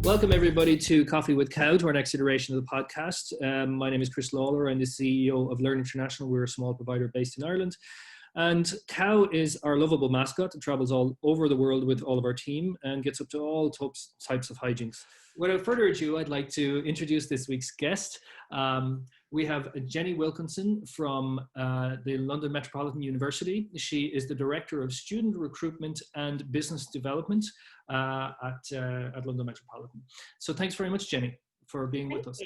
Welcome everybody to Coffee with Cow, to our next iteration of the podcast. My name is Chris Lawler. I'm the CEO of Learn International. We're a small provider based in Ireland. And Cow is our lovable mascot that travels all over the world with all of our team and gets up to all types of hijinks. Without further ado, I'd like to introduce this week's guest. We have Jenny Wilkinson from the London Metropolitan University. She is the Director of Student Recruitment and Business Development at London Metropolitan. So thanks very much, Jenny, for being with us.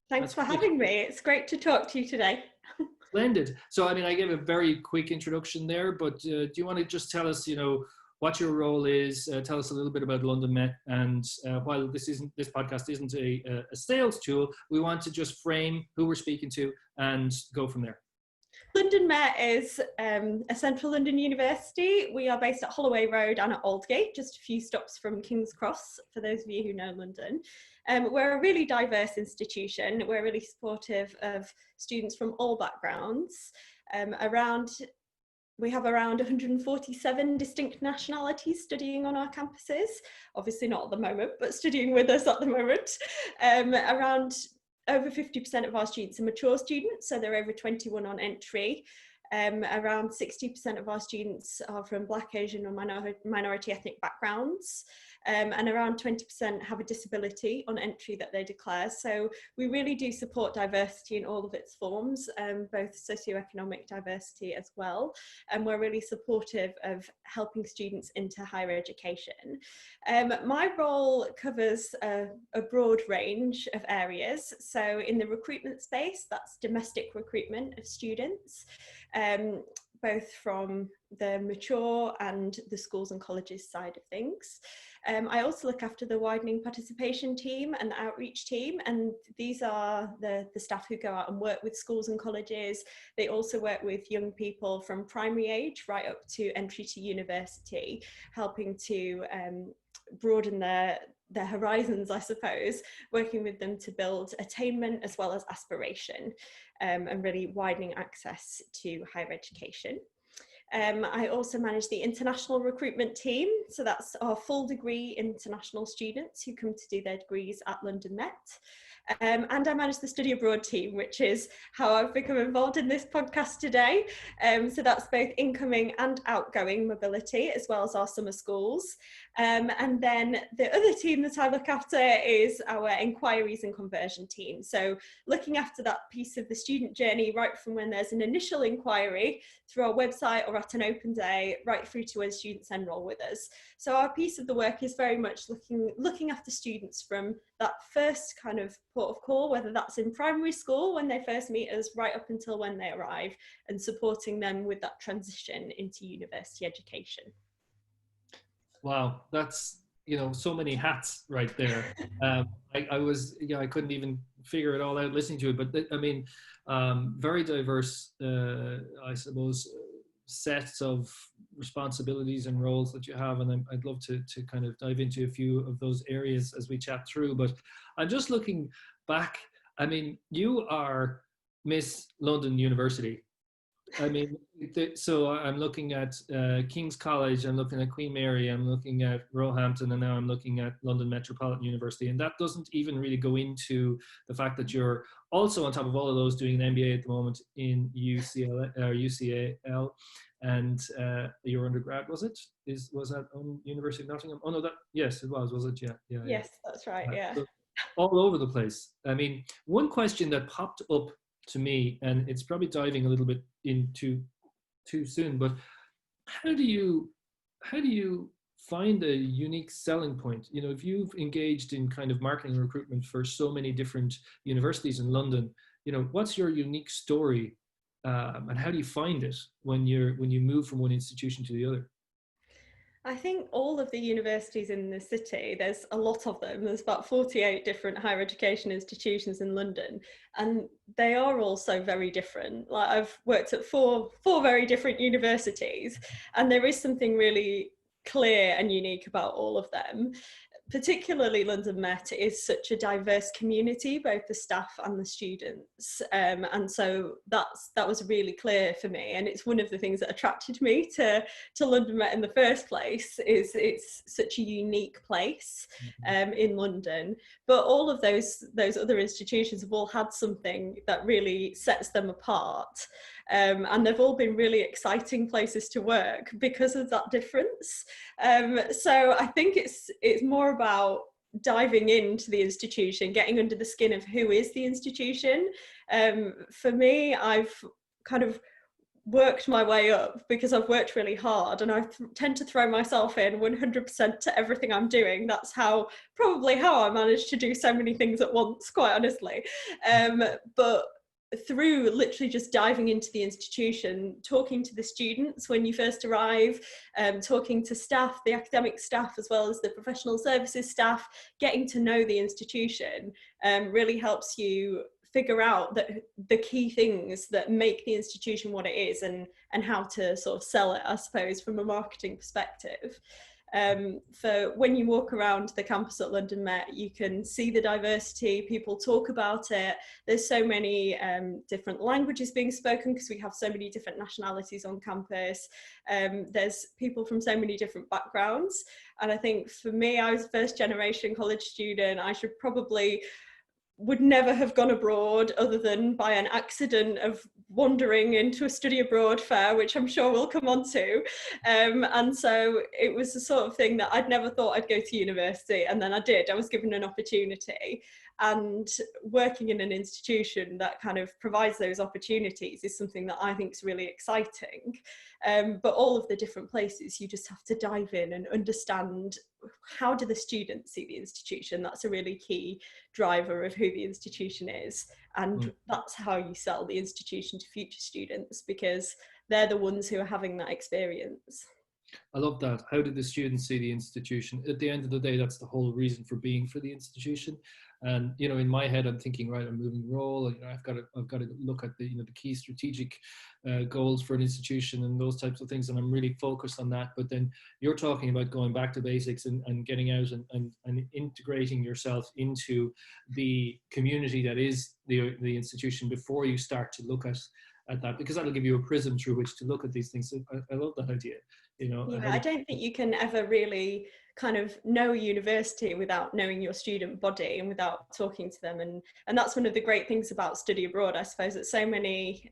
Thanks for having me. It's great to talk to you today. Splendid. So, I gave a very quick introduction there, but do you want to just tell us, what your role is? Tell us a little bit about London Met. And while this podcast isn't a sales tool, we want to just frame who we're speaking to and go from there. London Met is a central London university. We are based at Holloway Road and at Aldgate, just a few stops from King's Cross, for those of you who know London. We're a really diverse institution. We're really supportive of students from all backgrounds. We have around 147 distinct nationalities studying on our campuses. Obviously not at the moment, but studying with us at the moment. Around over 50% of our students are mature students, so they're over 21 on entry. Around 60% of our students are from Black, Asian or minority ethnic backgrounds. And around 20% have a disability on entry that they declare. So we really do support diversity in all of its forms, both socioeconomic diversity as well. And we're really supportive of helping students into higher education. My role covers a broad range of areas. So in the recruitment space, that's domestic recruitment of students, both from the mature and the schools and colleges side of things. I also look after the widening participation team and the outreach team, and these are the staff who go out and work with schools and colleges. They also work with young people from primary age right up to entry to university, helping to broaden their horizons, I suppose, working with them to build attainment as well as aspiration, and really widening access to higher education. I also manage the international recruitment team. So that's our full degree international students who come to do their degrees at London Met. And I manage the study abroad team, which is how I've become involved in this podcast today. So that's both incoming and outgoing mobility, as well as our summer schools. And then the other team that I look after is our inquiries and conversion team. So looking after that piece of the student journey, right from when there's an initial inquiry through our website or at an open day, right through to when students enroll with us. So our piece of the work is very much looking after students from that first kind of port of call, whether that's in primary school when they first meet us, right up until when they arrive, and supporting them with that transition into university education. Wow, that's so many hats right there. I couldn't even figure it all out listening to it, but very diverse, I suppose, sets of responsibilities and roles that you have, and I'd love to kind of dive into a few of those areas as we chat through. But I'm just looking back. You are Miss London University. So I'm looking at King's College, I'm looking at Queen Mary, I'm looking at Roehampton, and now I'm looking at London Metropolitan University. And that doesn't even really go into the fact that you're also, on top of all of those, doing an MBA at the moment in UCL, and your undergrad, was that on University of Nottingham? Oh no, yes, it was it? Yeah. Yes, that's right, yeah. So all over the place. One question that popped up to me, and it's probably diving a little bit into too soon, but how do you find a unique selling point? If you've engaged in kind of marketing and recruitment for so many different universities in London, what's your unique story, and how do you find it when you move from one institution to the other? I think all of the universities in the city, there's a lot of them. There's about 48 different higher education institutions in London, and they are all so very different. Like, I've worked at four very different universities, and there is something really clear and unique about all of them. particularly London Met is such a diverse community, both the staff and the students, and so that was really clear for me, and it's one of the things that attracted me to London Met in the first place. Is it's such a unique place in London, but all of those other institutions have all had something that really sets them apart, and they've all been really exciting places to work because of that difference. So I think it's more about diving into the institution, getting under the skin of who is the institution. For me, I've kind of worked my way up because I've worked really hard, and I tend to throw myself in 100% to everything I'm doing. That's probably how I managed to do so many things at once, quite honestly. But through literally just diving into the institution, talking to the students when you first arrive, talking to staff, the academic staff, as well as the professional services staff, getting to know the institution really helps you figure out that the key things that make the institution what it is, and how to sort of sell it, I suppose, from a marketing perspective. So when you walk around the campus at London Met, you can see the diversity, people talk about it. There's so many different languages being spoken because we have so many different nationalities on campus. There's people from so many different backgrounds. And I think for me, I was a first generation college student. I would never have gone abroad other than by an accident of wandering into a study abroad fair, which I'm sure we'll come on to. And so it was the sort of thing that I'd never thought I'd go to university, and then I did. I was given an opportunity, and working in an institution that kind of provides those opportunities is something that I think is really exciting. But all of the different places, you just have to dive in and understand, how do the students see the institution? That's a really key driver of who the institution is, and that's how you sell the institution to future students, because they're the ones who are having that experience. I love that. How did the students see the institution? At the end of the day, that's the whole reason for being for the institution. And in my head, I'm thinking, right, I'm moving role. And, I've got to look at the the key strategic goals for an institution and those types of things, and I'm really focused on that. But then you're talking about going back to basics and getting out and integrating yourself into the community that is the institution before you start to look at that, because that'll give you a prism through which to look at these things. So I love that idea. Yeah, I don't think you can ever really kind of know a university without knowing your student body and without talking to them, and that's one of the great things about study abroad, I suppose, that so many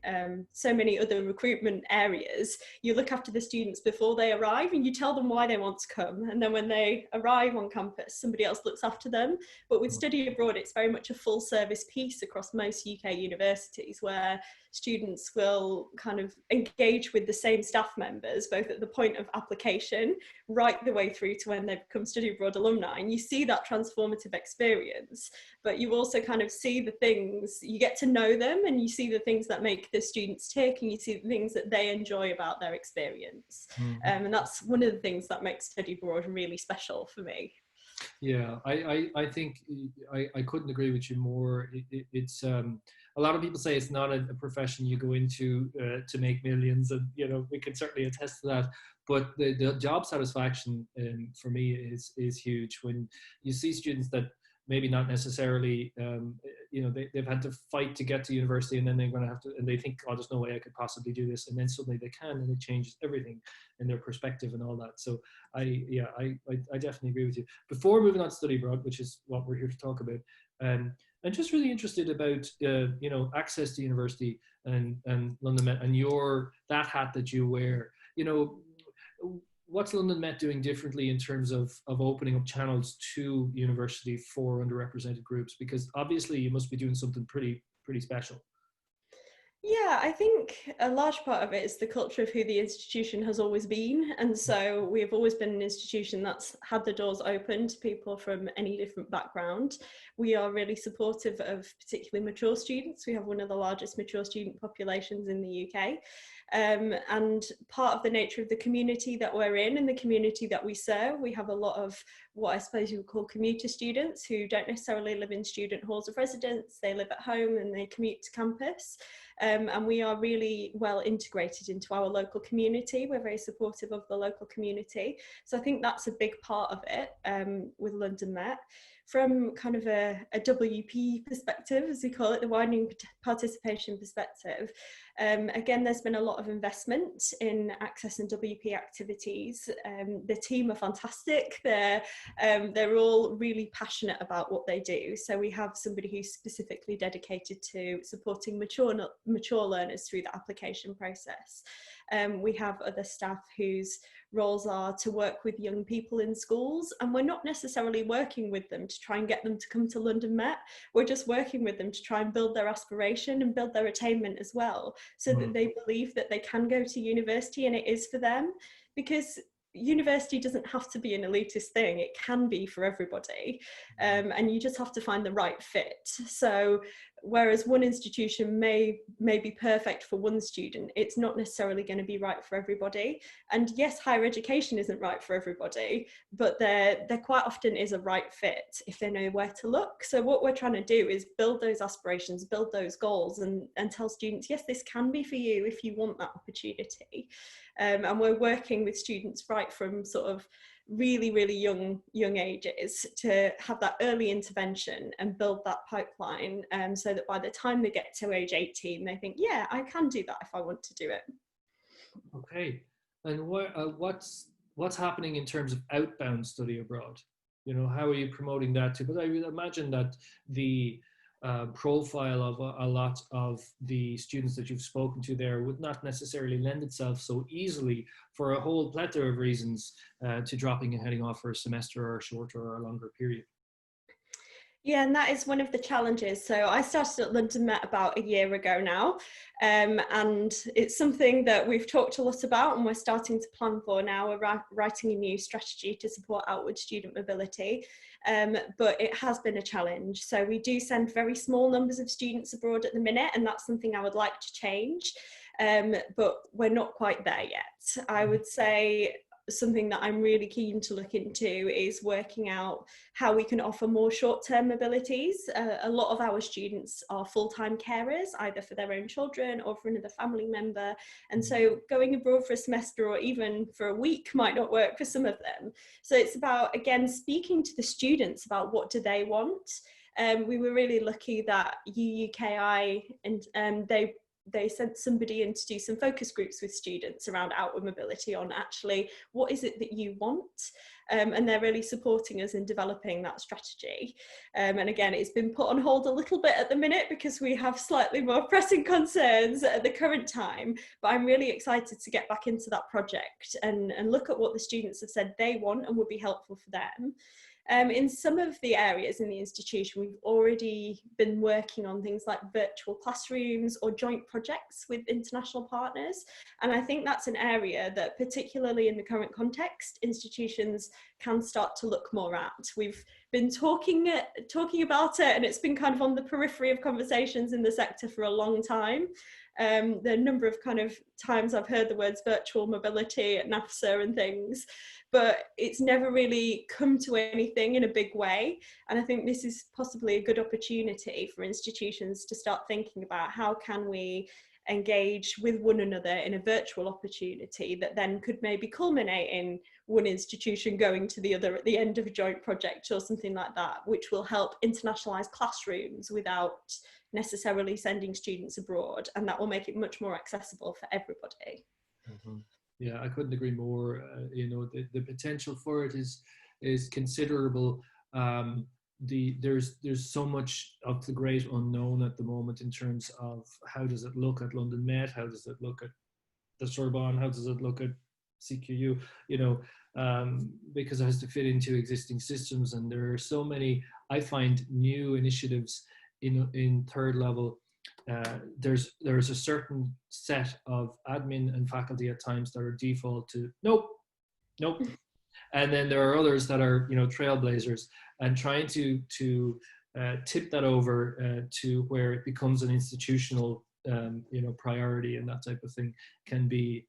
other recruitment areas, you look after the students before they arrive and you tell them why they want to come, and then when they arrive on campus somebody else looks after them. But with study abroad, it's very much a full service piece across most UK universities, where students will kind of engage with the same staff members both at the point of application right the way through to when they become study abroad alumni, and you see that transformative experience. But you also kind of see the things, you get to know them, and you see the things that make the students tick, and you see the things that they enjoy about their experience. And that's one of the things that makes study abroad really special for me. Yeah, I think I couldn't agree with you more. It's a lot of people say it's not a profession you go into to make millions, and we can certainly attest to that. But the job satisfaction for me is huge when you see students that maybe not necessarily they've had to fight to get to university, and then they're going to have to, and they think, oh, there's no way I could possibly do this, and then suddenly they can, and it changes everything in their perspective and all that. So I definitely agree with you. Before moving on to study abroad, which is what we're here to talk about, I'm just really interested about access to university and London Met, and that hat that you wear. What's London Met doing differently in terms of opening up channels to university for underrepresented groups? Because obviously you must be doing something pretty special. Yeah, I think a large part of it is the culture of who the institution has always been. And so we have always been an institution that's had the doors open to people from any different background. We are really supportive of particularly mature students. We have one of the largest mature student populations in the UK. And part of the nature of the community that we're in and the community that we serve, we have a lot of what I suppose you would call commuter students who don't necessarily live in student halls of residence. They live at home and they commute to campus. and we are really well integrated into our local community. We're very supportive of the local community. So I think that's a big part of it with London Met. From kind of a WP perspective, as we call it, the widening participation perspective, again, there's been a lot of investment in access and WP activities. The team are fantastic. They're all really passionate about what they do. So we have somebody who's specifically dedicated to supporting mature learners through the application process. We have other staff whose roles are to work with young people in schools, and we're not necessarily working with them to try and get them to come to London Met. We're just working with them to try and build their aspiration and build their attainment as well, so that they believe that they can go to university and it is for them, because university doesn't have to be an elitist thing. It can be for everybody, and you just have to find the right fit. So whereas one institution may be perfect for one student, it's not necessarily going to be right for everybody. And yes, higher education isn't right for everybody, but there quite often is a right fit if they know where to look. So what we're trying to do is build those aspirations, build those goals, and tell students, yes, this can be for you if you want that opportunity. And we're working with students right from sort of really young ages to have that early intervention and build that pipeline, so that by the time they get to age 18, they think, yeah, I can do that if I want to do it. Okay. And what's happening in terms of outbound study abroad? You know, how are you promoting that too? But I would imagine that the profile of a lot of the students that you've spoken to there would not necessarily lend itself so easily, for a whole plethora of reasons, to dropping and heading off for a semester or a shorter or a longer period. Yeah, and that is one of the challenges. So I started at London Met about a year ago now, and it's something that we've talked a lot about and we're starting to plan for now. We're writing a new strategy to support outward student mobility, but it has been a challenge. So we do send very small numbers of students abroad at the minute, and that's something I would like to change, but we're not quite there yet. I would say something that I'm really keen to look into is working out how we can offer more short-term mobilities. A lot of our students are full-time carers, either for their own children or for another family member. And so going abroad for a semester or even for a week might not work for some of them. So it's about, again, speaking to the students about what do they want. We were really lucky that UUKI and they sent somebody in to do some focus groups with students around outward mobility on actually what is it that you want, and they're really supporting us in developing that strategy. And again, it's been put on hold a little bit at the minute because we have slightly more pressing concerns at the current time, but I'm really excited to get back into that project and look at what the students have said they want and would be helpful for them. In some of the areas in the institution, we've already been working on things like virtual classrooms or joint projects with international partners. And I think that's an area that, particularly in the current context, institutions can start to look more at. We've been talking about it, and it's been kind of on the periphery of conversations in the sector for a long time. The number of kind of times I've heard the words virtual mobility at NAFSA and things, but it's never really come to anything in a big way. And I think this is possibly a good opportunity for institutions to start thinking about how can we engage with one another in a virtual opportunity that then could maybe culminate in one institution going to the other at the end of a joint project or something like that, which will help internationalise classrooms without necessarily sending students abroad, and that will make it much more accessible for everybody. Mm-hmm. Yeah, I couldn't agree more. You know, the potential for it is considerable. There's so much of the great unknown at the moment in terms of how does it look at London Met, how does it look at the Sorbonne, how does it look at CQU, you know, because it has to fit into existing systems, and there are so many, I find, new initiatives in third level. There's a certain set of admin and faculty at times that are default to nope, and then there are others that are, you know, trailblazers, and trying to tip that over to where it becomes an institutional you know, priority and that type of thing can be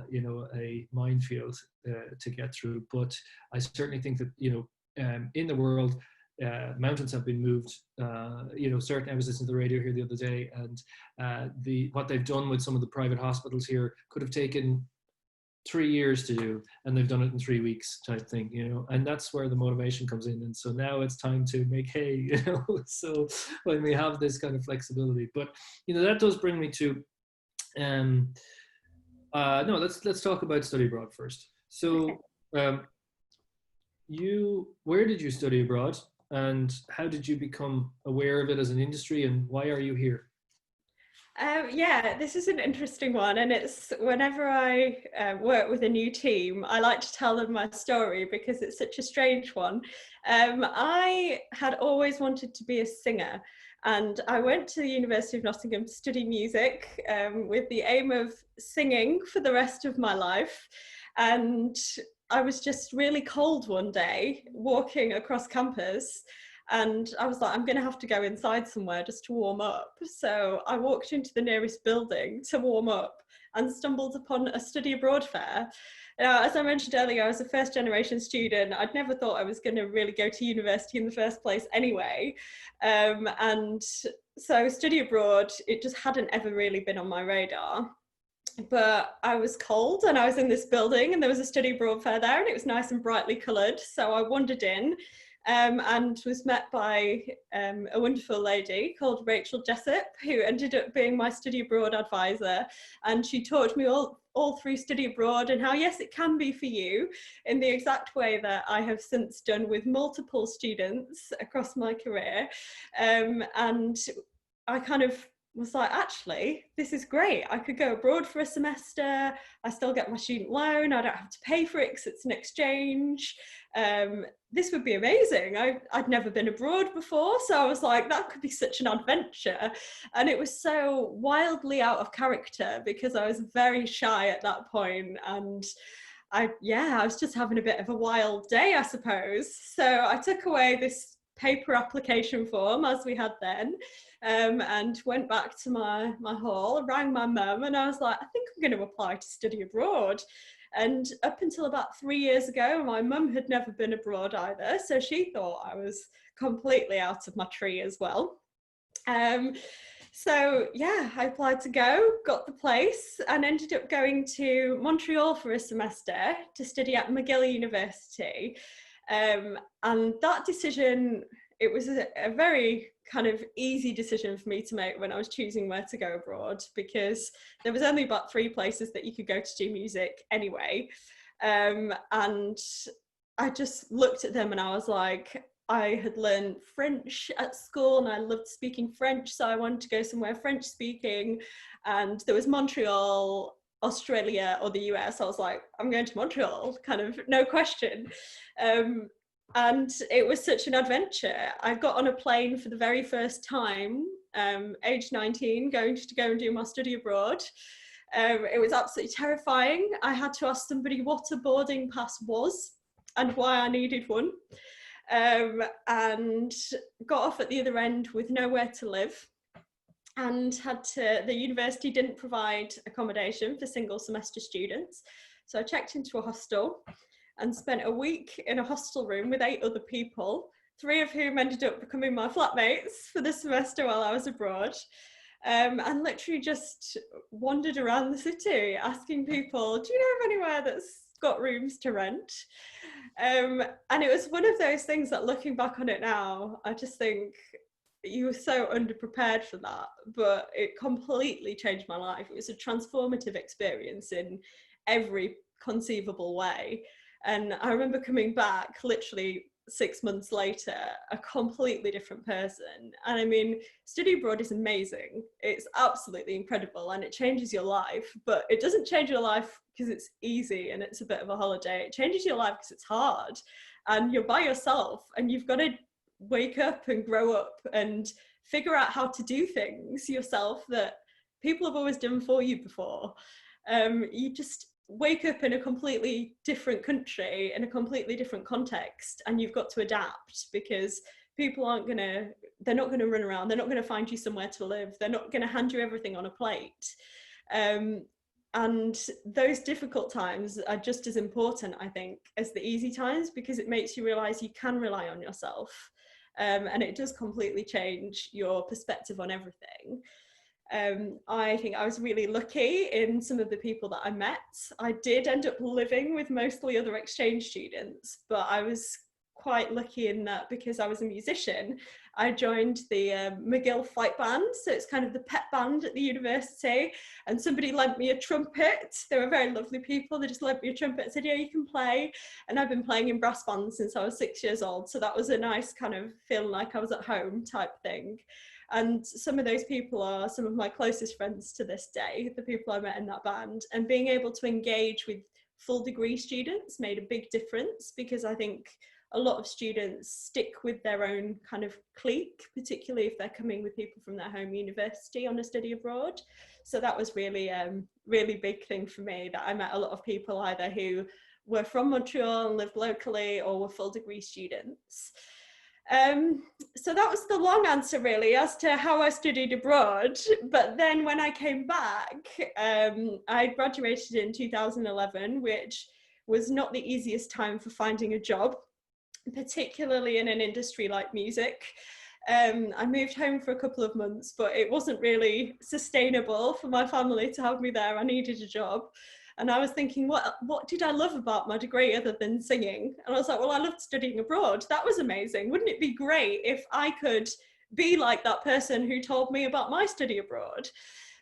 you know, a minefield to get through. But I certainly think that, you know, in the world, mountains have been moved. Certain, I was listening to the radio here the other day, and what they've done with some of the private hospitals here could have taken 3 years to do, and they've done it in 3 weeks type thing, and that's where the motivation comes in. And so now it's time to make hay, so when we have this kind of flexibility. But that does bring me to let's talk about study abroad first. So where did you study abroad, and how did you become aware of it as an industry, and why are you here? This is an interesting one, and it's whenever I work with a new team, I like to tell them my story because it's such a strange one. I had always wanted to be a singer, and I went to the University of Nottingham to study music with the aim of singing for the rest of my life. And I was just really cold one day walking across campus, and I was like, I'm going to have to go inside somewhere just to warm up. So I walked into the nearest building to warm up and stumbled upon a study abroad fair. Now, as I mentioned earlier, I was a first generation student. I'd never thought I was going to really go to university in the first place anyway. And so study abroad, it just hadn't ever really been on my radar. But I was cold, and I was in this building, and there was a study abroad fair there, and it was nice and brightly coloured. So I wandered in. And was met by a wonderful lady called Rachel Jessup, who ended up being my study abroad advisor. And she taught me all through study abroad, and how, yes, it can be for you, in the exact way that I have since done with multiple students across my career. And I kind of was like, actually, this is great. I could go abroad for a semester. I still get my student loan. I don't have to pay for it because it's an exchange. This would be amazing. I'd never been abroad before. So I was like, that could be such an adventure. And it was so wildly out of character because I was very shy at that point. And I was just having a bit of a wild day, I suppose. So I took away this paper application form, as we had then, and went back to my hall, rang my mum, and I was like, I think I'm going to apply to study abroad. And up until about 3 years ago, my mum had never been abroad either, so she thought I was completely out of my tree as well. So yeah, I applied to go, got the place, and ended up going to Montreal for a semester to study at McGill University. And that decision, it was a very kind of easy decision for me to make when I was choosing where to go abroad, because there was only about 3 places that you could go to do music anyway. And I just looked at them and I was like, I had learned French at school and I loved speaking French, so I wanted to go somewhere French speaking. And there was Montreal, Australia, or the US. I was like, I'm going to Montreal, kind of no question. And it was such an adventure. I got on a plane for the very first time, age 19, going to go and do my study abroad. It was absolutely terrifying. I had to ask somebody what a boarding pass was and why I needed one. And got off at the other end with nowhere to live, and the university didn't provide accommodation for single semester students. So I checked into a hostel and spent a week in a hostel room with 8 other people, 3 of whom ended up becoming my flatmates for the semester while I was abroad. And literally just wandered around the city asking people, do you know of anywhere that's got rooms to rent? And it was one of those things that, looking back on it now, I just think you were so underprepared for that, but it completely changed my life. It was a transformative experience in every conceivable way. And I remember coming back literally 6 months later, a completely different person. And I mean, study abroad is amazing. It's absolutely incredible and it changes your life, but it doesn't change your life because it's easy and it's a bit of a holiday. It changes your life because it's hard and you're by yourself and you've got to wake up and grow up and figure out how to do things yourself that people have always done for you before. You just wake up in a completely different country, in a completely different context, and you've got to adapt because people they're not going to run around, they're not going to find you somewhere to live, they're not going to hand you everything on a plate. And those difficult times are just as important, I think, as the easy times, because it makes you realise you can rely on yourself. and it does completely change your perspective on everything. I think I was really lucky in some of the people that I met. I did end up living with mostly other exchange students, but I was quite lucky in that because I was a musician, I joined the McGill Fight Band, so it's kind of the pet band at the university, and somebody lent me a trumpet. They were very lovely people. They just lent me a trumpet and said, yeah, you can play. And I've been playing in brass bands since I was 6 years old, so that was a nice kind of feeling like I was at home type thing. And some of those people are some of my closest friends to this day, the people I met in that band. And being able to engage with full degree students made a big difference, because I think a lot of students stick with their own kind of clique, particularly if they're coming with people from their home university on a study abroad. So that was really, really big thing for me, that I met a lot of people either who were from Montreal and lived locally, or were full degree students. So that was the long answer really as to how I studied abroad. But then when I came back, I graduated in 2011, which was not the easiest time for finding a job, particularly in an industry like music. I moved home for a couple of months, but it wasn't really sustainable for my family to have me there. I needed a job. And I was thinking, what did I love about my degree other than singing? And I was like, well, I loved studying abroad. That was amazing. Wouldn't it be great if I could be like that person who told me about my study abroad?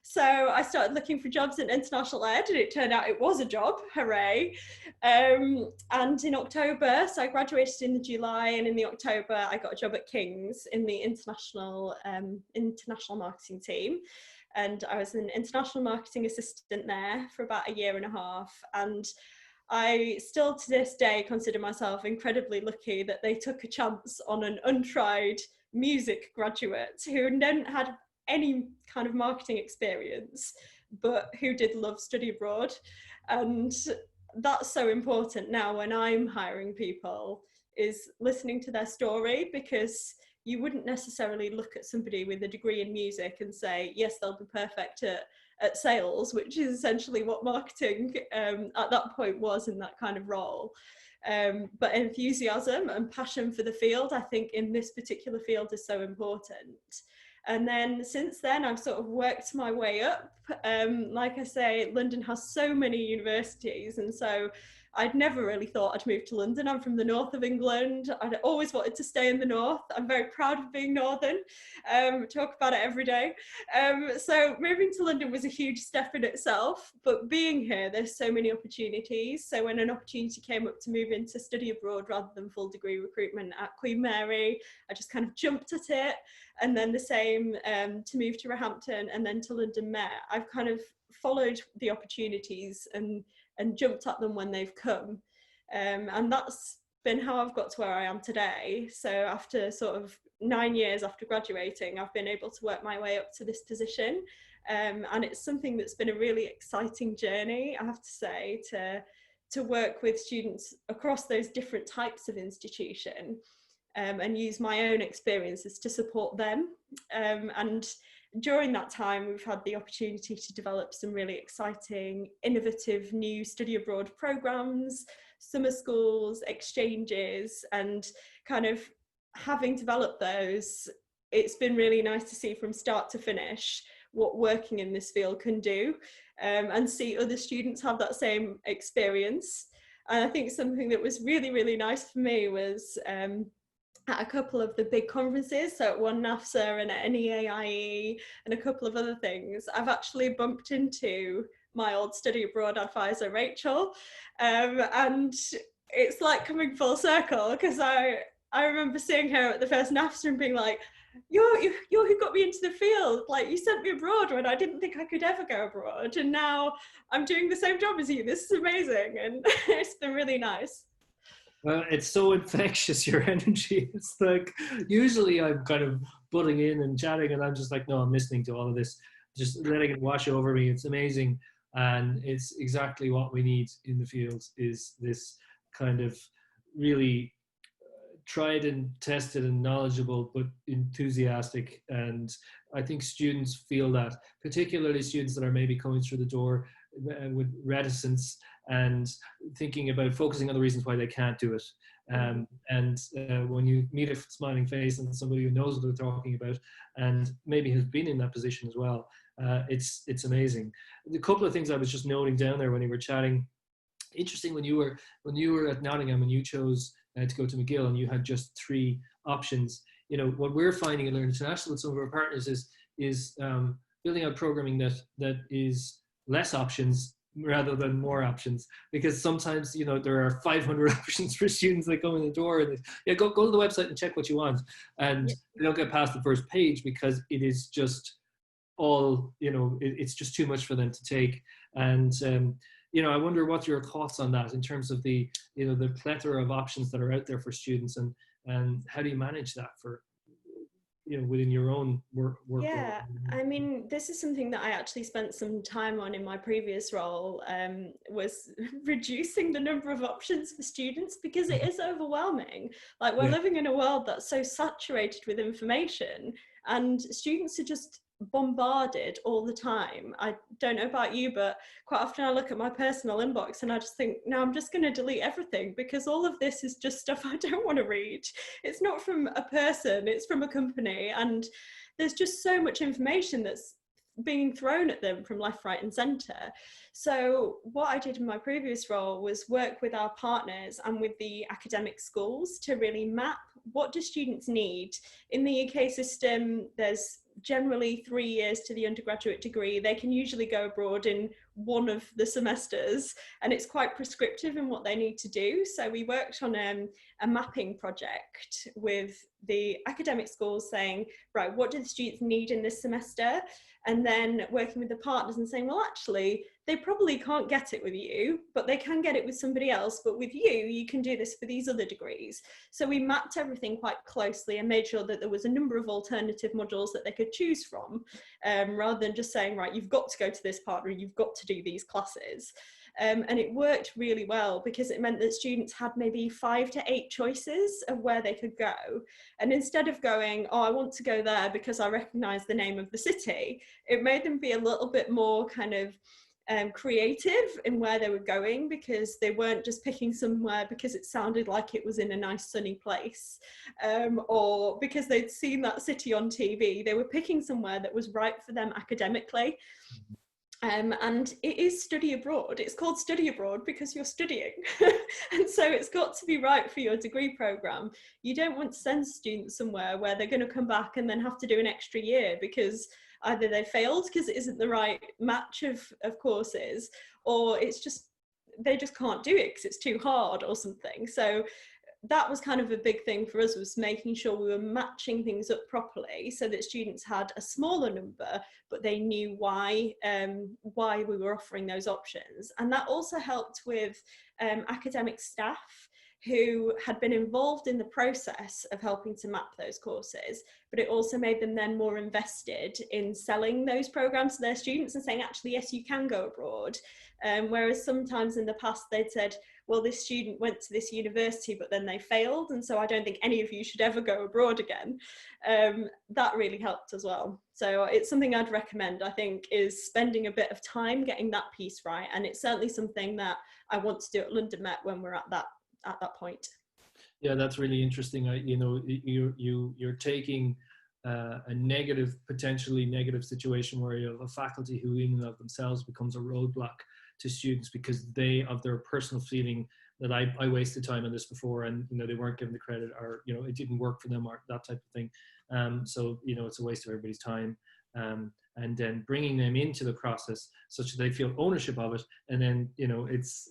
So I started looking for jobs in international ed, and it turned out it was a job, hooray. And in October, so I graduated in July, and in the October, I got a job at King's in the international marketing team. And I was an international marketing assistant there for about 1.5 years. And I still to this day consider myself incredibly lucky that they took a chance on an untried music graduate who hadn't had any kind of marketing experience, but who did love study abroad. And that's so important now when I'm hiring people, is listening to their story, because you wouldn't necessarily look at somebody with a degree in music and say, yes, they'll be perfect at sales, which is essentially what marketing at that point was in that kind of role. But enthusiasm and passion for the field, I think in this particular field, is so important. And then since then, I've sort of worked my way up. Like I say, London has so many universities, and so I'd never really thought I'd move to London. I'm from the north of England. I'd always wanted to stay in the north. I'm very proud of being northern. Talk about it every day. So moving to London was a huge step in itself, but being here, there's so many opportunities. So when an opportunity came up to move into study abroad rather than full degree recruitment at Queen Mary, I just kind of jumped at it. And then the same to move to Roehampton and then to London Met. I've kind of followed the opportunities and jumped at them when they've come. And that's been how I've got to where I am today. So after sort of 9 years after graduating, I've been able to work my way up to this position. And it's something that's been a really exciting journey, I have to say, to work with students across those different types of institution. And use my own experiences to support them. And during that time, we've had the opportunity to develop some really exciting, innovative new study abroad programs, summer schools, exchanges, and kind of having developed those, it's been really nice to see from start to finish what working in this field can do, and see other students have that same experience. And I think something that was really, really nice for me was at a couple of the big conferences, so at One NAFSA and at NEAIE and a couple of other things, I've actually bumped into my old study abroad advisor, Rachel, and it's like coming full circle, because I remember seeing her at the first NAFSA and being like, you're who got me into the field, like you sent me abroad when I didn't think I could ever go abroad, and now I'm doing the same job as you. This is amazing, and it's been really nice. Well, it's so infectious, your energy. It's like, usually I'm kind of butting in and chatting, and I'm just like, no, I'm listening to all of this, just letting it wash over me. It's amazing. And it's exactly what we need in the field, is this kind of really tried and tested and knowledgeable, but enthusiastic. And I think students feel that, particularly students that are maybe coming through the door with reticence and thinking about focusing on the reasons why they can't do it. And when you meet a smiling face and somebody who knows what they're talking about and maybe has been in that position as well, it's amazing. A couple of things I was just noting down there when you were chatting. Interesting, when you were at Nottingham and you chose to go to McGill and you had just 3 options. You know, what we're finding at Learn International with some of our partners is building out programming that is less options rather than more options, because sometimes, you know, there are 500 options for students that come in the door and go to the website and check what you want, and they don't get past the first page because it is just all, you know, it's just too much for them to take. And you know, I wonder what your thoughts on that in terms of the, you know, the plethora of options that are out there for students, and how do you manage that for, you know, within your own work? Yeah, I mean, this is something that I actually spent some time on in my previous role, was reducing the number of options for students, because it is overwhelming. Like, we're living in a world that's so saturated with information, and students are just bombarded all the time. I don't know about you, but quite often I look at my personal inbox and I just think, no, I'm just going to delete everything, because all of this is just stuff I don't want to read. It's not from a person, it's from a company, and there's just so much information that's being thrown at them from left, right and centre. So what I did in my previous role was work with our partners and with the academic schools to really map what do students need. In the UK system, there's generally 3 years to the undergraduate degree. They can usually go abroad in one of the semesters, and it's quite prescriptive in what they need to do. So we worked on a mapping project with the academic schools, saying, right, what do the students need in this semester? And then working with the partners and saying, well, actually, they probably can't get it with you, but they can get it with somebody else. But with you, you can do this for these other degrees. So we mapped everything quite closely and made sure that there was a number of alternative modules that they could choose from, rather than just saying, right, you've got to go to this partner, you've got to do these classes. And it worked really well, because it meant that students had maybe 5 to 8 choices of where they could go. And instead of going, oh, I want to go there because I recognise the name of the city, it made them be a little bit more kind of creative in where they were going, because they weren't just picking somewhere because it sounded like it was in a nice sunny place, or because they'd seen that city on TV. They were picking somewhere that was right for them academically. And it is study abroad. It's called study abroad because you're studying. And so it's got to be right for your degree programme. You don't want to send students somewhere where they're going to come back and then have to do an extra year because either they failed because it isn't the right match of courses, or it's just, they just can't do it because it's too hard or something. So that was kind of a big thing for us, was making sure we were matching things up properly so that students had a smaller number, but they knew why we were offering those options. And that also helped with academic staff who had been involved in the process of helping to map those courses, but it also made them then more invested in selling those programs to their students and saying, actually, yes, you can go abroad. Whereas sometimes in the past they'd said, well, this student went to this university, but then they failed, and so I don't think any of you should ever go abroad again. That really helped as well. So it's something I'd recommend, I think, is spending a bit of time getting that piece right. And it's certainly something that I want to do at London Met when we're at that point. Yeah, that's really interesting. You know, you're taking a negative, potentially negative situation where you have a faculty who in and of themselves becomes a roadblock to students because they, of their personal feeling that I wasted time on this before, and you know, they weren't given the credit, or you know, it didn't work for them, or that type of thing. So you know, it's a waste of everybody's time. And then bringing them into the process such that they feel ownership of it, and then you know, it's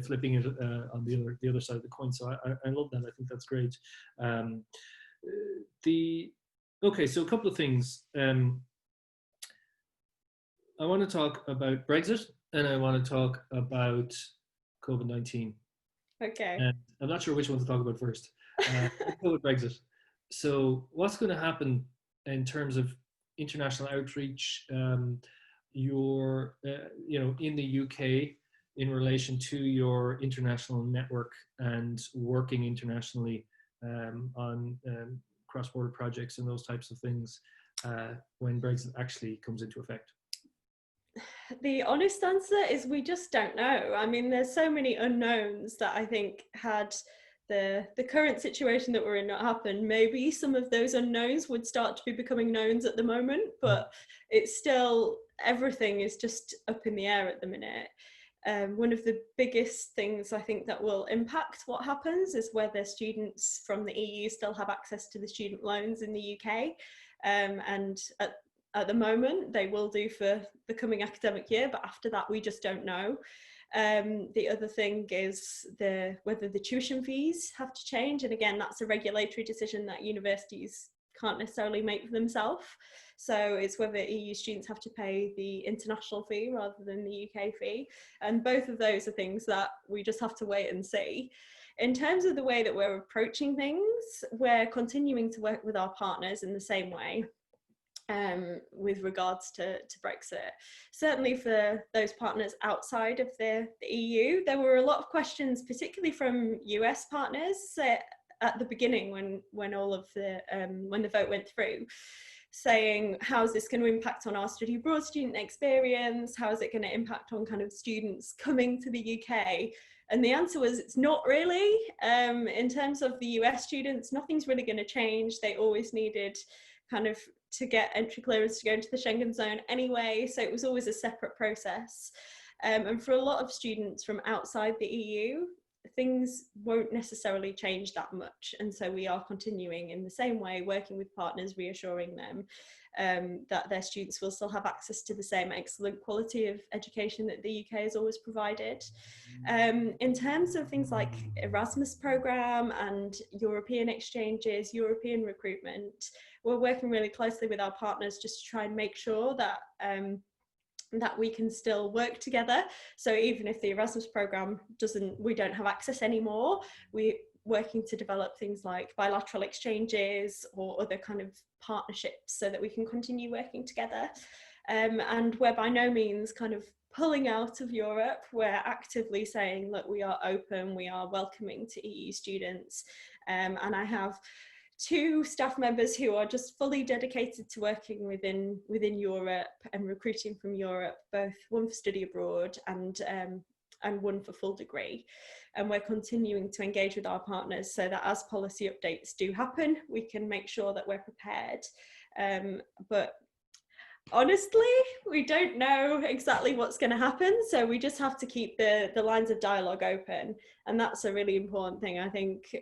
flipping it on the other side of the coin. So I love that. I think that's great. Okay, so a couple of things. I want to talk about Brexit, and I want to talk about COVID-19. Okay. And I'm not sure which one to talk about first. Let's go with Brexit. So what's going to happen in terms of international outreach, you know, in the UK in relation to your international network and working internationally on cross-border projects and those types of things when Brexit actually comes into effect? The honest answer is we just don't know. I mean, there's so many unknowns that I think had the current situation that we're in not happened, maybe some of those unknowns would start to be becoming knowns at the moment, but it's still, everything is just up in the air at the minute. One of the biggest things I think that will impact what happens is whether students from the EU still have access to the student loans in the UK. And at the moment, they will do for the coming academic year, but after that, we just don't know. The other thing is whether the tuition fees have to change. And again, that's a regulatory decision that universities can't necessarily make for themselves. So it's whether EU students have to pay the international fee rather than the UK fee. And both of those are things that we just have to wait and see. In terms of the way that we're approaching things, we're continuing to work with our partners in the same way. With regards to Brexit. Certainly for those partners outside of the EU, there were a lot of questions, particularly from US partners at the beginning when all of when the vote went through, saying, how is this going to impact on our study abroad student experience? How is it going to impact on kind of students coming to the UK? And the answer was, it's not really. In terms of the US students, nothing's really going to change. They always needed kind of to get entry clearance to go into the Schengen zone anyway, so it was always a separate process. And for a lot of students from outside the EU, things won't necessarily change that much, and so we are continuing in the same way, working with partners, reassuring them that their students will still have access to the same excellent quality of education that the UK has always provided. In terms of things like Erasmus programme and European exchanges, European recruitment, we're working really closely with our partners just to try and make sure that that we can still work together. So even if the Erasmus programme we don't have access anymore, we're working to develop things like bilateral exchanges or other kind of partnerships so that we can continue working together. And we're by no means kind of pulling out of Europe. We're actively saying, look, we are open, we are welcoming to EU students. And I have 2 staff members who are just fully dedicated to working within Europe and recruiting from Europe, both one for study abroad and one for full degree. And we're continuing to engage with our partners so that as policy updates do happen, we can make sure that we're prepared. But honestly, we don't know exactly what's going to happen, so we just have to keep the lines of dialogue open, and that's a really important thing. I think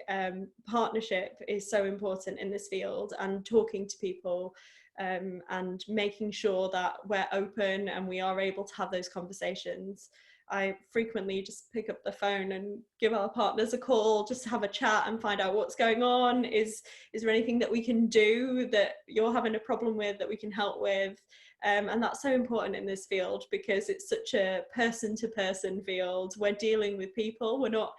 partnership is so important in this field, and talking to people and making sure that we're open and we are able to have those conversations. I frequently just pick up the phone and give our partners a call just to have a chat and find out what's going on. Is there anything that we can do that you're having a problem with that we can help with? And that's so important in this field because it's such a person-to-person field. We're dealing with people. We're not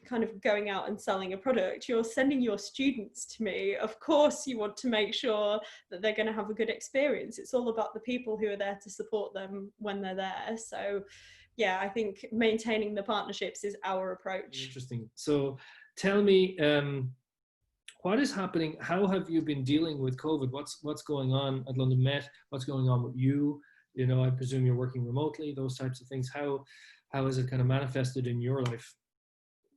kind of going out and selling a product. You're sending your students to me. Of course you want to make sure that they're going to have a good experience. It's all about the people who are there to support them when they're there. So yeah, I think maintaining the partnerships is our approach. Interesting. So tell me, what is happening? How have you been dealing with COVID? What's going on at London Met? What's going on with you? You know, I presume you're working remotely, those types of things. How has it kind of manifested in your life?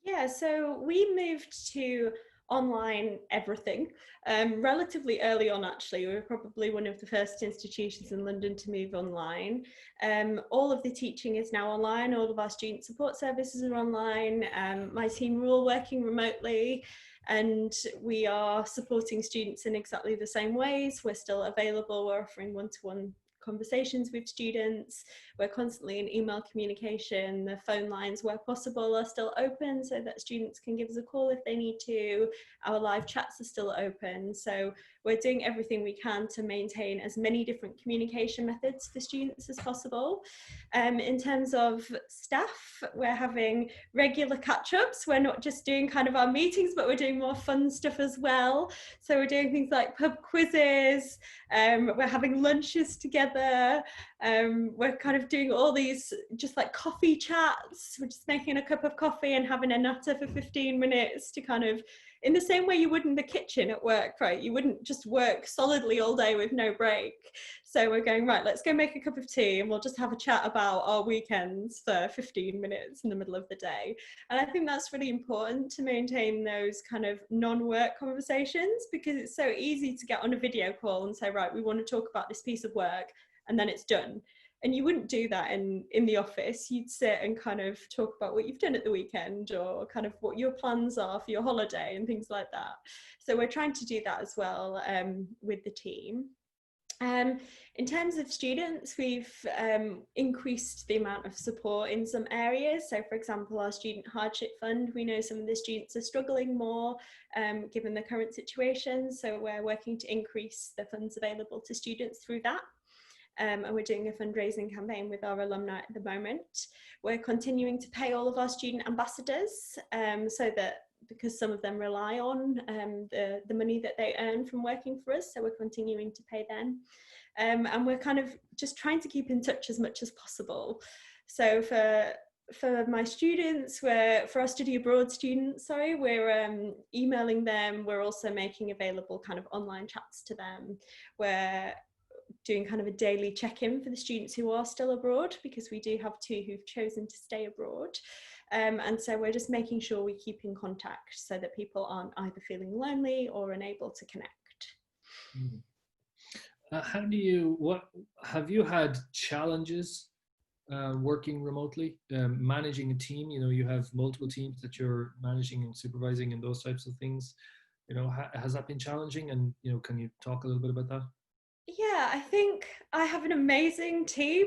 Yeah, so we moved to online everything relatively early on. Actually, we were probably one of the first institutions in London to move online. All of the teaching is now online, all of our student support services are online. My team are all working remotely, and we are supporting students in exactly the same ways. We're still available, we're offering one-to-one conversations with students. We're constantly in email communication. The phone lines, where possible, are still open so that students can give us a call if they need to. Our live chats are still open. So we're doing everything we can to maintain as many different communication methods for students as possible. In terms of staff, we're having regular catch-ups. We're not just doing kind of our meetings, but we're doing more fun stuff as well. So we're doing things like pub quizzes, we're having lunches together, we're kind of doing all these just like coffee chats. We're just making a cup of coffee and having a natter for 15 minutes to kind of, in the same way you would in the kitchen at work, right? You wouldn't just work solidly all day with no break. So we're going, right, let's go make a cup of tea and we'll just have a chat about our weekends for 15 minutes in the middle of the day. And I think that's really important to maintain those kind of non-work conversations, because it's so easy to get on a video call and say, right, we want to talk about this piece of work, and then it's done. And you wouldn't do that in the office. You'd sit and kind of talk about what you've done at the weekend, or kind of what your plans are for your holiday and things like that. So we're trying to do that as well with the team. In terms of students, we've increased the amount of support in some areas. So for example, our student hardship fund, we know some of the students are struggling more given the current situation. So we're working to increase the funds available to students through that. And we're doing a fundraising campaign with our alumni at the moment. We're continuing to pay all of our student ambassadors so that, because some of them rely on the money that they earn from working for us, so we're continuing to pay them. And we're kind of just trying to keep in touch as much as possible. So for my students, for our study abroad students, we're emailing them. We're also making available kind of online chats to them. We're doing kind of a daily check-in for the students who are still abroad, because we do have 2 who've chosen to stay abroad. And so we're just making sure we keep in contact so that people aren't either feeling lonely or unable to connect. Have you had challenges working remotely, managing a team? You know, you have multiple teams that you're managing and supervising and those types of things. You know, has that been challenging? And, you know, can you talk a little bit about that? Yeah, I think I have an amazing team,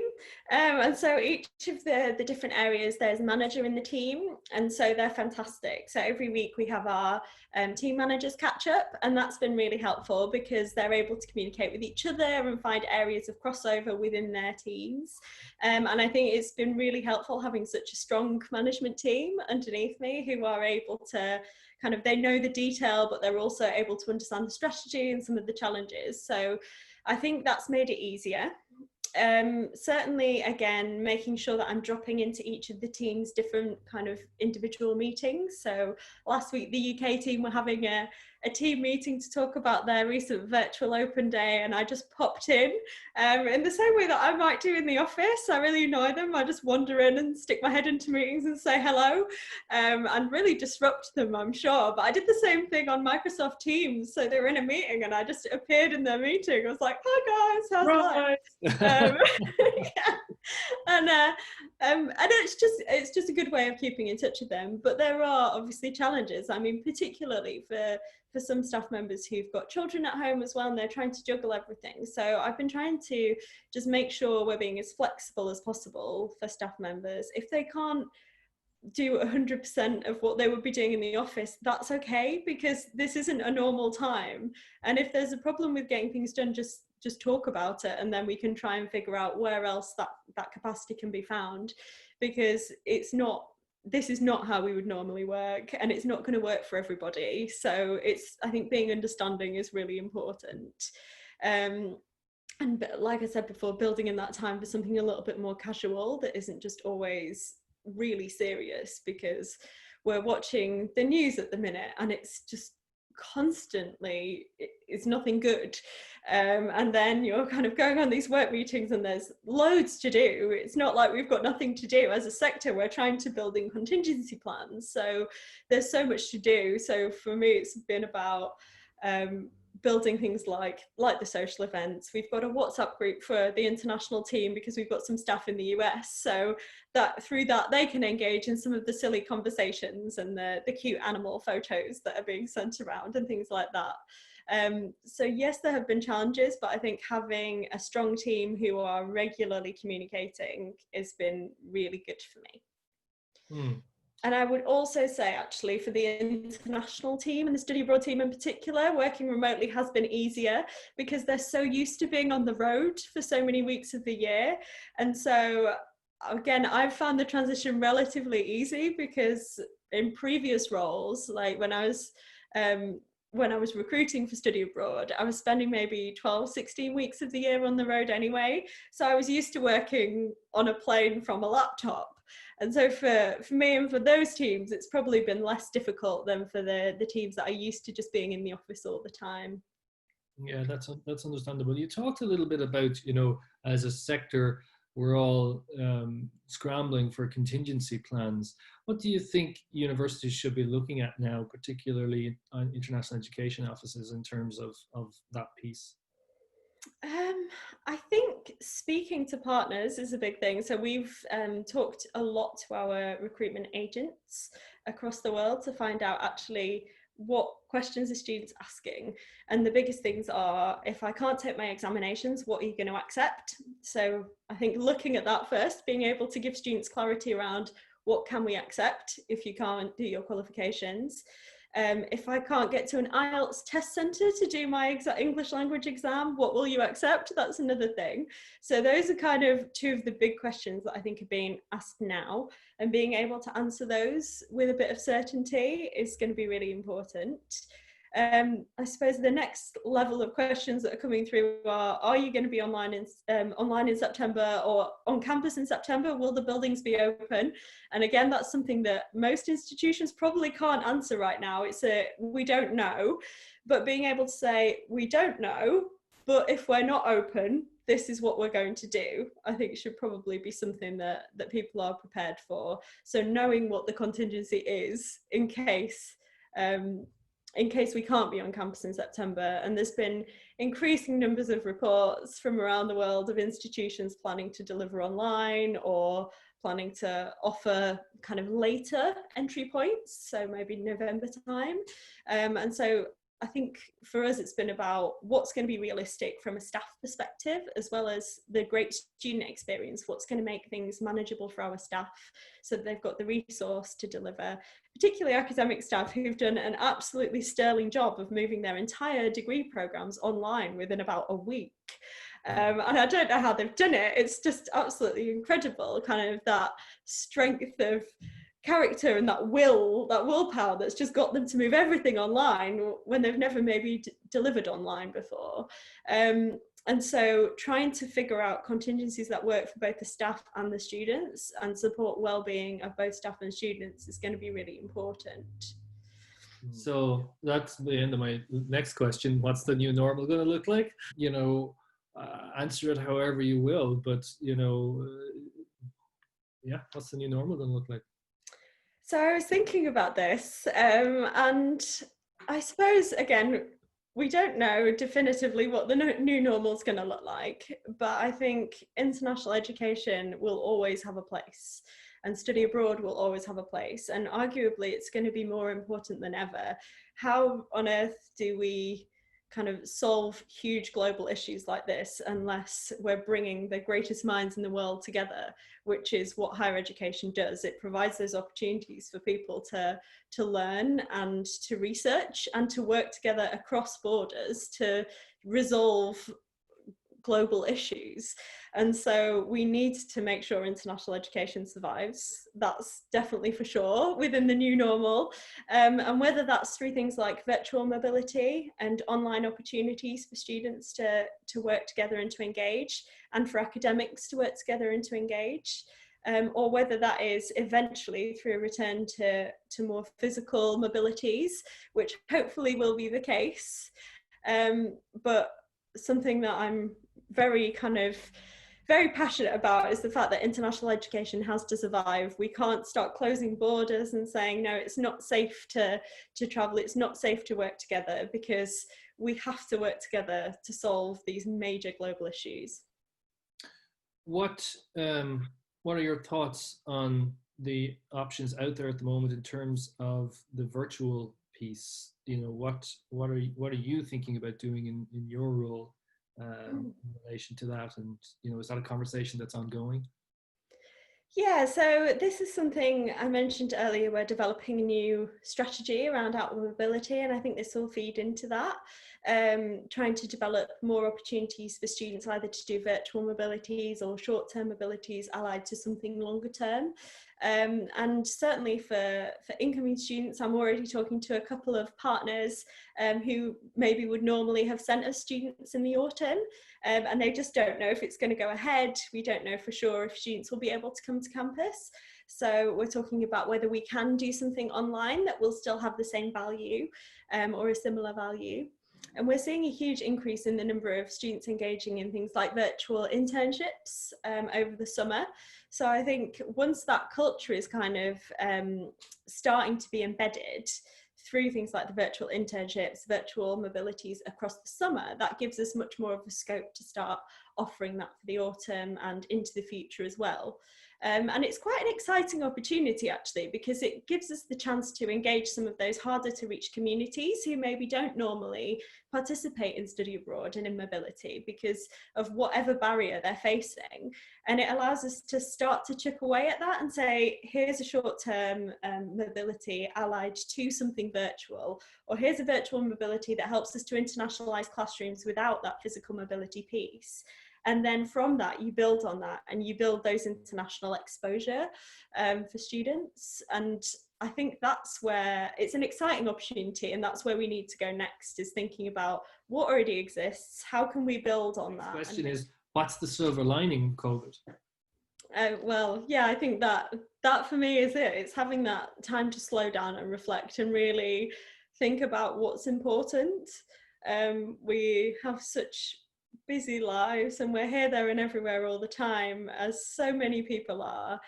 and so each of the different areas, there's a manager in the team, and so they're fantastic. So every week we have our team managers catch up, and that's been really helpful because they're able to communicate with each other and find areas of crossover within their teams. And I think it's been really helpful having such a strong management team underneath me who are able to kind of, they know the detail, but they're also able to understand the strategy and some of the challenges. So I think that's made it easier. Certainly, again, making sure that I'm dropping into each of the teams different kind of individual meetings. So last week, the UK team were having a team meeting to talk about their recent virtual open day, and I just popped in the same way that I might do in the office. I really annoy them. I just wander in and stick my head into meetings and say hello and really disrupt them, I'm sure. But I did the same thing on Microsoft Teams. So they were in a meeting and I just appeared in their meeting. I was like, hi guys, how's life? Yeah. And it's just a good way of keeping in touch with them. But there are obviously challenges. I mean, particularly for some staff members who've got children at home as well, and they're trying to juggle everything. So I've been trying to just make sure we're being as flexible as possible for staff members. If they can't do 100% of what they would be doing in the office, that's okay, because this isn't a normal time. And if there's a problem with getting things done, just talk about it, and then we can try and figure out where else that capacity can be found, because this is not how we would normally work, and it's not going to work for everybody. So I think being understanding is really important. And like I said before, building in that time for something a little bit more casual that isn't just always really serious, because we're watching the news at the minute and it's just constantly, it's nothing good. And then you're kind of going on these work meetings and there's loads to do. It's not like we've got nothing to do. As a sector, we're trying to build in contingency plans. So there's so much to do. So for me, it's been about building things like the social events. We've got a WhatsApp group for the international team because we've got some staff in the US, so that through that they can engage in some of the silly conversations and the cute animal photos that are being sent around and things like that. So yes, there have been challenges, but I think having a strong team who are regularly communicating has been really good for me. And I would also say, actually, for the international team and the study abroad team in particular, working remotely has been easier because they're so used to being on the road for so many weeks of the year. And so, again, I've found the transition relatively easy because in previous roles, like when I was recruiting for study abroad, I was spending maybe 12, 16 weeks of the year on the road anyway. So I was used to working on a plane from a laptop. And so for me and for those teams, it's probably been less difficult than for the teams that are used to just being in the office all the time. Yeah, that's understandable. You talked a little bit about, as a sector, we're all scrambling for contingency plans. What do you think universities should be looking at now, particularly on international education offices, in terms of that piece? I think speaking to partners is a big thing. So we've talked a lot to our recruitment agents across the world to find out actually what questions are students asking. And the biggest things are, if I can't take my examinations, what are you going to accept? So I think looking at that first, being able to give students clarity around what can we accept if you can't do your qualifications. If I can't get to an IELTS test centre to do my English language exam, what will you accept? That's another thing. So those are kind of two of the big questions that I think are being asked now, and being able to answer those with a bit of certainty is going to be really important. I suppose the next level of questions that are coming through are you going to be online in September or on campus in September? Will the buildings be open? And again, that's something that most institutions probably can't answer right now. We don't know, but being able to say, we don't know, but if we're not open, this is what we're going to do, I think should probably be something that people are prepared for. So knowing what the contingency is in case we can't be on campus in September. And there's been increasing numbers of reports from around the world of institutions planning to deliver online or planning to offer kind of later entry points, so maybe November time. And so I think for us, it's been about what's going to be realistic from a staff perspective, as well as the great student experience, what's going to make things manageable for our staff so that they've got the resource to deliver, particularly academic staff who've done an absolutely sterling job of moving their entire degree programs online within about a week. And I don't know how they've done it. It's just absolutely incredible, kind of that strength of character and that willpower that's just got them to move everything online when they've never maybe delivered online before. And so trying to figure out contingencies that work for both the staff and the students and support well-being of both staff and students is going to be really important. So that's the end of my next question. What's the new normal going to look like? Answer it however you will, but what's the new normal going to look like? So I was thinking about this, and I suppose, again, we don't know definitively what the new normal is going to look like, but I think international education will always have a place, and study abroad will always have a place, and arguably it's going to be more important than ever. How on earth do we kind of solve huge global issues like this unless we're bringing the greatest minds in the world together, which is what higher education does. It provides those opportunities for people to learn and to research and to work together across borders to resolve global issues. And so we need to make sure international education survives. That's definitely for sure within the new normal. And whether that's through things like virtual mobility and online opportunities for students to work together and to engage, and for academics to work together and to engage, or whether that is eventually through a return to more physical mobilities, which hopefully will be the case. But something that I'm very passionate about is the fact that international education has to survive. We can't start closing borders and saying, no, it's not safe to travel, it's not safe to work together, because we have to work together to solve these major global issues. What are your thoughts on the options out there at the moment in terms of the virtual piece? What are you thinking about doing in your role in relation to that, and is that a conversation that's ongoing? Yeah, so this is something I mentioned earlier. We're developing a new strategy around outward mobility, and I think this will feed into that, trying to develop more opportunities for students either to do virtual mobilities or short-term mobilities allied to something longer term. And certainly for incoming students, I'm already talking to a couple of partners who maybe would normally have sent us students in the autumn, and they just don't know if it's going to go ahead. We don't know for sure if students will be able to come to campus. So we're talking about whether we can do something online that will still have the same value or a similar value. And we're seeing a huge increase in the number of students engaging in things like virtual internships over the summer. So I think once that culture is kind of starting to be embedded through things like the virtual internships, virtual mobilities across the summer, that gives us much more of a scope to start offering that for the autumn and into the future as well. And it's quite an exciting opportunity actually, because it gives us the chance to engage some of those harder to reach communities who maybe don't normally participate in study abroad and in mobility because of whatever barrier they're facing. And it allows us to start to chip away at that and say, here's a short-term mobility allied to something virtual, or here's a virtual mobility that helps us to internationalize classrooms without that physical mobility piece. And then from that, you build on that and you build those international exposure for students. And I think that's where it's an exciting opportunity, and that's where we need to go next, is thinking about what already exists, how can we build on that. The question is, what's the silver lining of COVID? Well, yeah, I think that for me is it. It's having that time to slow down and reflect and really think about what's important. We have such busy lives and we're here, there and everywhere all the time, as so many people are,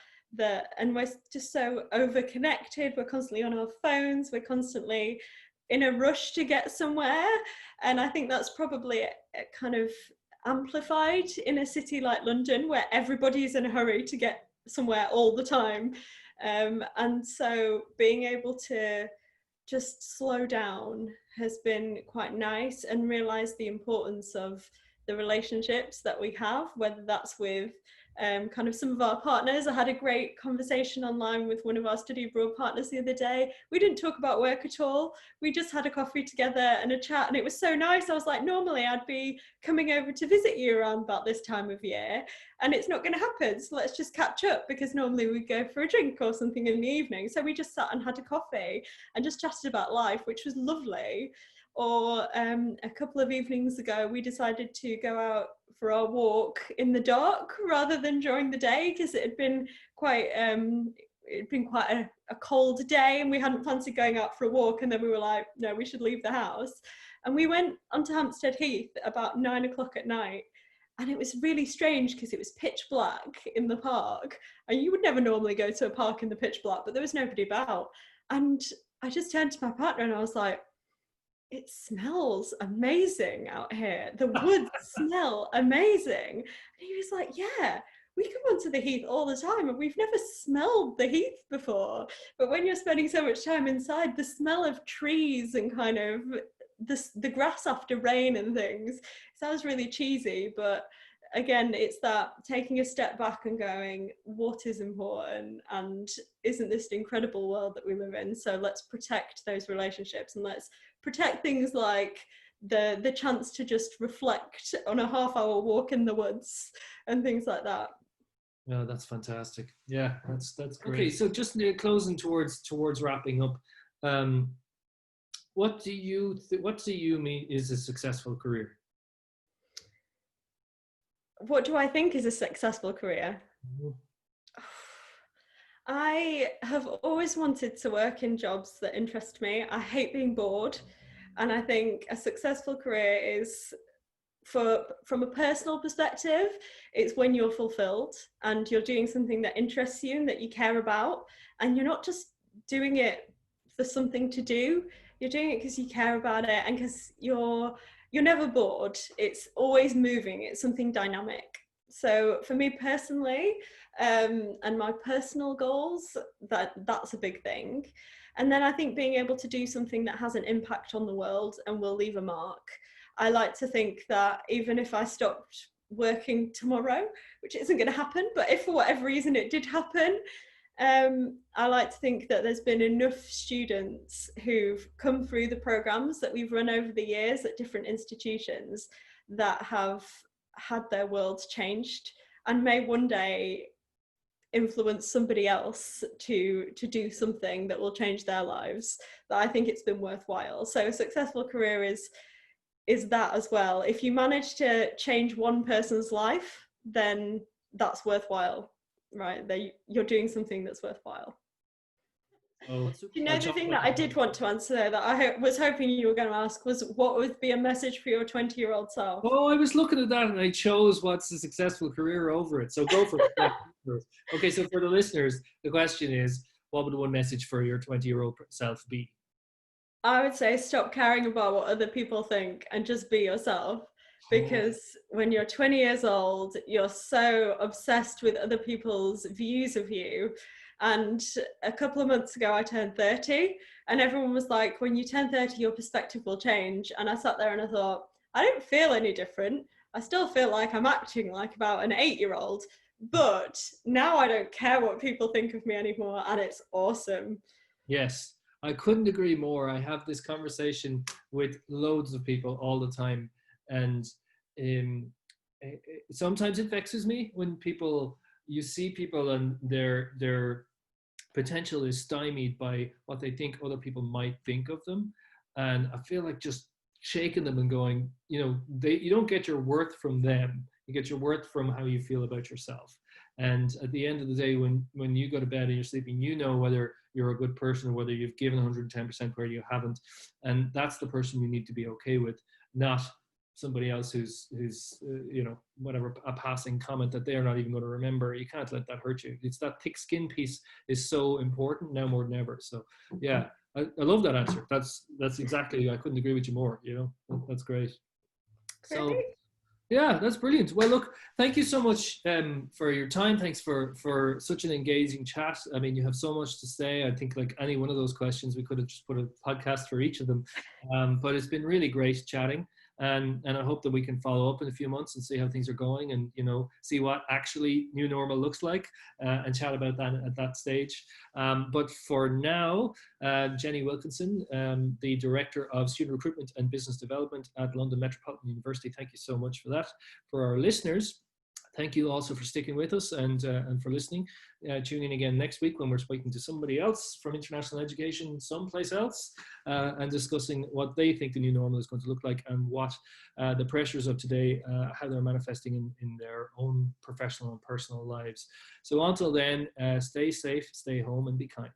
and we're just so over connected. We're constantly on our phones, we're constantly in a rush to get somewhere, and I think that's probably kind of amplified in a city like London where everybody is in a hurry to get somewhere all the time, and so being able to just slow down has been quite nice, and realize the importance of the relationships that we have, whether that's with kind of some of our partners. I had a great conversation online with one of our study abroad partners the other day. We didn't talk about work at all. We just had a coffee together and a chat, and it was so nice. I was like, normally I'd be coming over to visit you around about this time of year, and it's not going to happen. So let's just catch up, because normally we'd go for a drink or something in the evening. So we just sat and had a coffee and just chatted about life, which was lovely. Or a couple of evenings ago, we decided to go out for our walk in the dark rather than during the day, because it had been quite a cold day and we hadn't fancied going out for a walk. And then we were like, no, we should leave the house. And we went onto Hampstead Heath about 9 o'clock at night. And it was really strange because it was pitch black in the park. And you would never normally go to a park in the pitch black, but there was nobody about. And I just turned to my partner and I was like, it smells amazing out here. The woods smell amazing. And he was like, yeah, we come onto the heath all the time and we've never smelled the heath before. But when you're spending so much time inside, the smell of trees and kind of the grass after rain and things sounds really cheesy, but again, it's that taking a step back and going, what is important, and isn't this an incredible world that we live in? So let's protect those relationships, and let's protect things like the chance to just reflect on a half-hour walk in the woods and things like that. Yeah, that's fantastic. Yeah, that's great. Okay, so just closing towards wrapping up, what do you mean is a successful career? What do I think is a successful career? Mm-hmm. I have always wanted to work in jobs that interest me. I hate being bored. And I think a successful career is, from a personal perspective, it's when you're fulfilled and you're doing something that interests you and that you care about. And you're not just doing it for something to do. You're doing it because you care about it and because you're never bored. It's always moving. It's something dynamic. So for me personally, and my personal goals, that's a big thing. And then I think being able to do something that has an impact on the world and will leave a mark. I like to think that even if I stopped working tomorrow, which isn't going to happen, but if for whatever reason it did happen, I like to think that there's been enough students who've come through the programs that we've run over the years at different institutions that have had their worlds changed and may one day influence somebody else to do something that will change their lives. That I think it's been worthwhile. So a successful career is that as well. If you manage to change one person's life, then that's worthwhile, right? You're doing something that's worthwhile. Oh, You know, the thing that I did want to answer there that I was hoping you were going to ask was, what would be a message for your 20-year-old self? Oh, I was looking at that and I chose what's a successful career over it. So go for it. Okay, so for the listeners, the question is, what would one message for your 20-year-old self be? I would say stop caring about what other people think and just be yourself. Because when you're 20 years old, you're so obsessed with other people's views of you. And a couple of months ago, I turned 30, and everyone was like, when you turn 30, your perspective will change. And I sat there and I thought, I don't feel any different. I still feel like I'm acting like about an 8-year-old, but now I don't care what people think of me anymore, and it's awesome. Yes, I couldn't agree more. I have this conversation with loads of people all the time, and um, it sometimes it vexes me when you see people and their potential is stymied by what they think other people might think of them, and I feel like just shaking them and going, you don't get your worth from them. You get your worth from how you feel about yourself. And at the end of the day, when you go to bed and you're sleeping, you know whether you're a good person or whether you've given 110% where you haven't. And that's the person you need to be okay with, not somebody else who's whatever, a passing comment that they're not even going to remember. You can't let that hurt you. It's that thick skin piece is so important now more than ever. So yeah, I love that answer. That's exactly, I couldn't agree with you more. That's great. So yeah, that's brilliant. Well, look, thank you so much for your time. Thanks for such an engaging chat. I mean, you have so much to say. I think like any one of those questions, we could have just put a podcast for each of them. But it's been really great chatting. And I hope that we can follow up in a few months and see how things are going and, see what actually new normal looks like and chat about that at that stage. But for now, Jenny Wilkinson, the Director of Student Recruitment and Business Development at London Metropolitan University, thank you so much for that. For our listeners, thank you also for sticking with us and for listening. Tune in again next week when we're speaking to somebody else from international education someplace else and discussing what they think the new normal is going to look like and what the pressures of today, how they're manifesting in their own professional and personal lives. So until then, stay safe, stay home, and be kind.